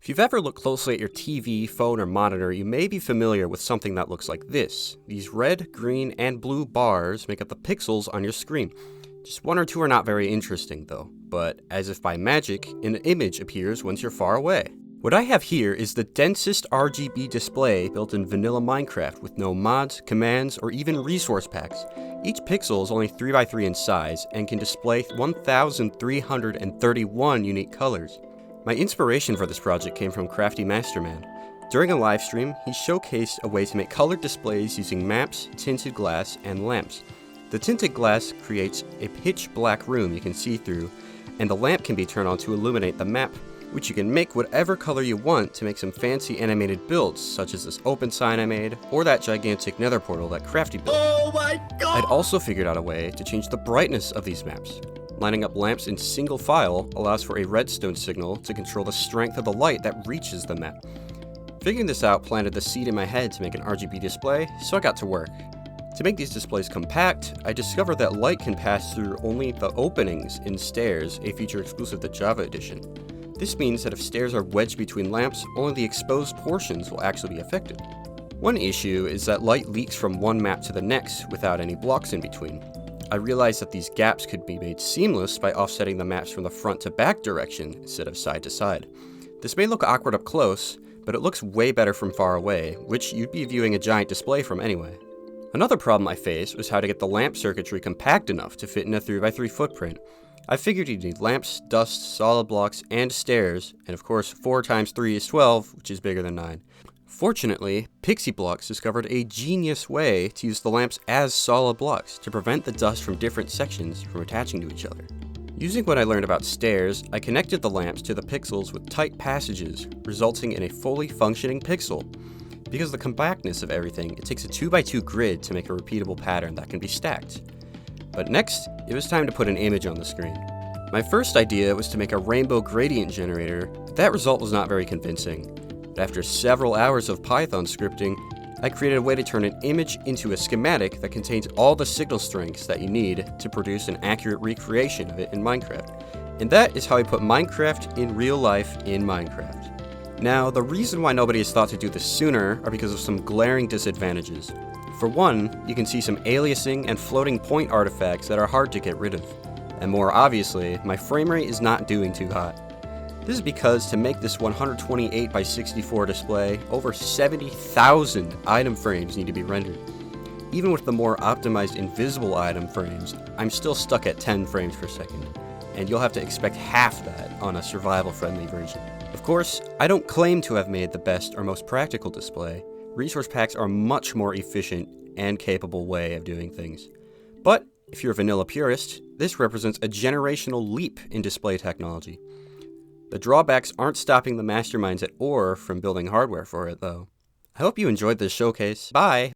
If you've ever looked closely at your TV, phone, or monitor, you may be familiar with something that looks like this. These red, green, and blue bars make up the pixels on your screen. Just one or two are not very interesting though, but as if by magic, an image appears once you're far away. What I have here is the densest RGB display built in vanilla Minecraft with no mods, commands, or even resource packs. Each pixel is only 3x3 in size and can display 1,331 unique colors. My inspiration for this project came from Crafty Masterman. During a live stream, he showcased a way to make colored displays using maps, tinted glass, and lamps. The tinted glass creates a pitch black room you can see through, and the lamp can be turned on to illuminate the map, which you can make whatever color you want to make some fancy animated builds, such as this open sign I made, or that gigantic nether portal that Crafty built. Oh my god! I'd also figured out a way to change the brightness of these maps. Lining up lamps in single file allows for a redstone signal to control the strength of the light that reaches the map. Figuring this out planted the seed in my head to make an RGB display, so I got to work. To make these displays compact, I discovered that light can pass through only the openings in stairs, a feature exclusive to Java Edition. This means that if stairs are wedged between lamps, only the exposed portions will actually be affected. One issue is that light leaks from one map to the next without any blocks in between. I realized that these gaps could be made seamless by offsetting the maps from the front to back direction instead of side to side. This may look awkward up close, but it looks way better from far away, which you'd be viewing a giant display from anyway. Another problem I faced was how to get the lamp circuitry compact enough to fit in a 3x3 footprint. I figured you'd need lamps, dust, solid blocks, and stairs, and of course 4 times 3 is 12, which is bigger than 9. Fortunately, Pixie Blocks discovered a genius way to use the lamps as solid blocks to prevent the dust from different sections from attaching to each other. Using what I learned about stairs, I connected the lamps to the pixels with tight passages, resulting in a fully functioning pixel. Because of the compactness of everything, it takes a 2x2 grid to make a repeatable pattern that can be stacked. But next, it was time to put an image on the screen. My first idea was to make a rainbow gradient generator, but that result was not very convincing. After several hours of Python scripting, I created a way to turn an image into a schematic that contains all the signal strengths that you need to produce an accurate recreation of it in Minecraft. And that is how I put Minecraft in real life in Minecraft. Now, the reason why nobody has thought to do this sooner are because of some glaring disadvantages. For one, you can see some aliasing and floating point artifacts that are hard to get rid of. And more obviously, my frame rate is not doing too hot. This is because to make this 128x64 display, over 70,000 item frames need to be rendered. Even with the more optimized invisible item frames, I'm still stuck at 10 frames per second, and you'll have to expect half that on a survival-friendly version. Of course, I don't claim to have made the best or most practical display. Resource packs are a much more efficient and capable way of doing things. But if you're a vanilla purist, this represents a generational leap in display technology. The drawbacks aren't stopping the masterminds at OR from building hardware for it, though. I hope you enjoyed this showcase. Bye!